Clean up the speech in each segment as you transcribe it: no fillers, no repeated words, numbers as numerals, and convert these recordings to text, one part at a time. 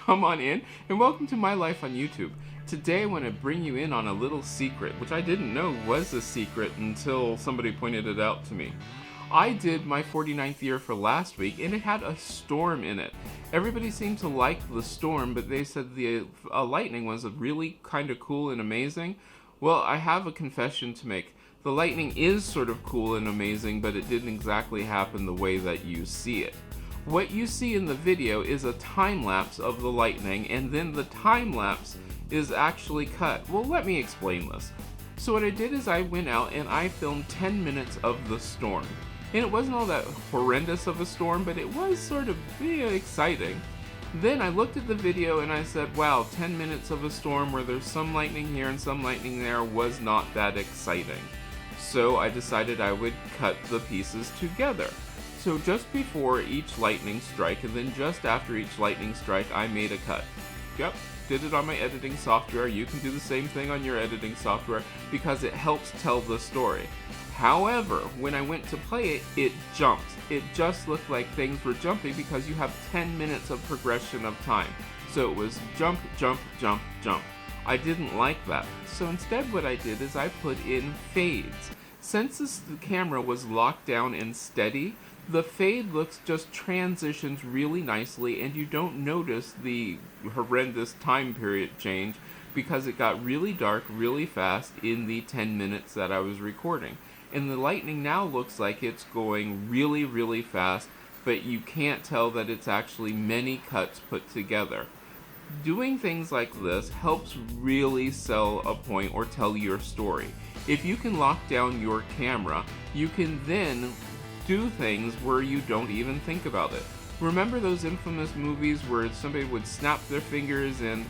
Come on in, and welcome to my life on YouTube. Today I want to bring you in on a little secret, which I didn't know was a secret until somebody pointed it out to me. I did my 49th year for last week, and it had a storm in it. Everybody seemed to like the storm, but they said the lightning was really kind of cool and amazing. Well, I have a confession to make. The lightning is sort of cool and amazing, but it didn't exactly happen the way that you see it. What you see in the video is a time-lapse of the lightning, and then the time-lapse is actually cut. Well, let me explain this. So what I did is I went out and I filmed 10 minutes of the storm. And it wasn't all that horrendous of a storm, but it was sort of exciting. Then I looked at the video and I said, wow, 10 minutes of a storm where there's some lightning here and some lightning there was not that exciting. So I decided I would cut the pieces together. So just before each lightning strike and then just after each lightning strike, I made a cut. Yep, did it on my editing software. You can do the same thing on your editing software because it helps tell the story. However, when I went to play it, it jumped. It just looked like things were jumping because you have 10 minutes of progression of time. So it was jump, jump, jump, jump. I didn't like that. So instead what I did is I put in fades. Since the camera was locked down and steady, the fade looks just transitions really nicely and you don't notice the horrendous time period change because it got really dark really fast in the 10 minutes that I was recording. And the lightning now looks like it's going really, really fast, but you can't tell that it's actually many cuts put together. Doing things like this helps really sell a point or tell your story. If you can lock down your camera, you can then do things where you don't even think about it. Remember those infamous movies where somebody would snap their fingers and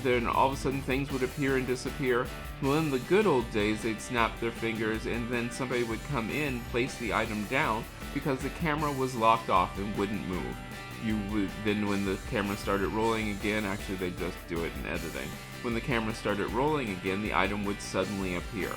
then all of a sudden things would appear and disappear? Well, in the good old days, they'd snap their fingers and then somebody would come in, place the item down because the camera was locked off and wouldn't move. Then when the camera started rolling again, actually they just do it in editing. When the camera started rolling again, the item would suddenly appear.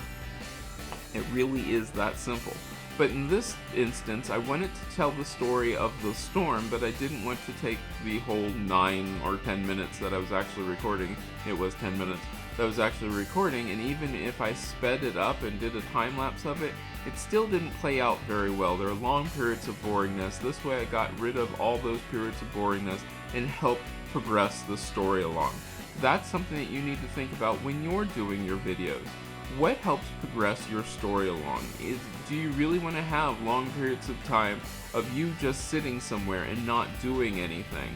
It really is that simple. But in this instance, I wanted to tell the story of the storm, but I didn't want to take the whole 9 or 10 minutes that I was actually recording. It was 10 minutes that I was actually recording, and even if I sped it up and did a time lapse of it, it still didn't play out very well. There are long periods of boringness. This way I got rid of all those periods of boringness and helped progress the story along. That's something that you need to think about when you're doing your videos. What helps progress your story along? Do you really want to have long periods of time of you just sitting somewhere and not doing anything?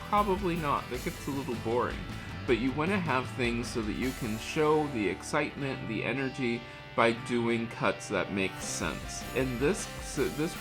Probably not. That gets a little boring. But you want to have things so that you can show the excitement, the energy by doing cuts that make sense. And this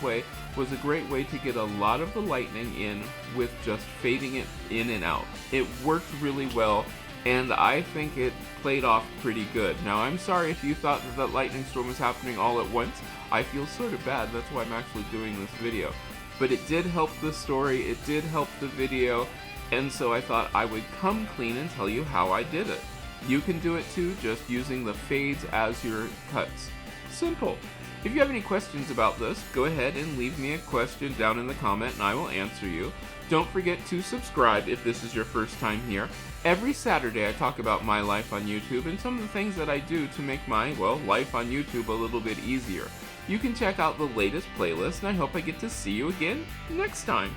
way was a great way to get a lot of the lightning in with just fading it in and out. It worked really well. And I think it played off pretty good. Now, I'm sorry if you thought that that lightning storm was happening all at once. I feel sort of bad, that's why I'm actually doing this video. But it did help the story, it did help the video, and so I thought I would come clean and tell you how I did it. You can do it too, just using the fades as your cuts. Simple. If you have any questions about this, go ahead and leave me a question down in the comment and I will answer you. Don't forget to subscribe if this is your first time here. Every Saturday I talk about my life on YouTube and some of the things that I do to make my, well, life on YouTube a little bit easier. You can check out the latest playlist and I hope I get to see you again next time.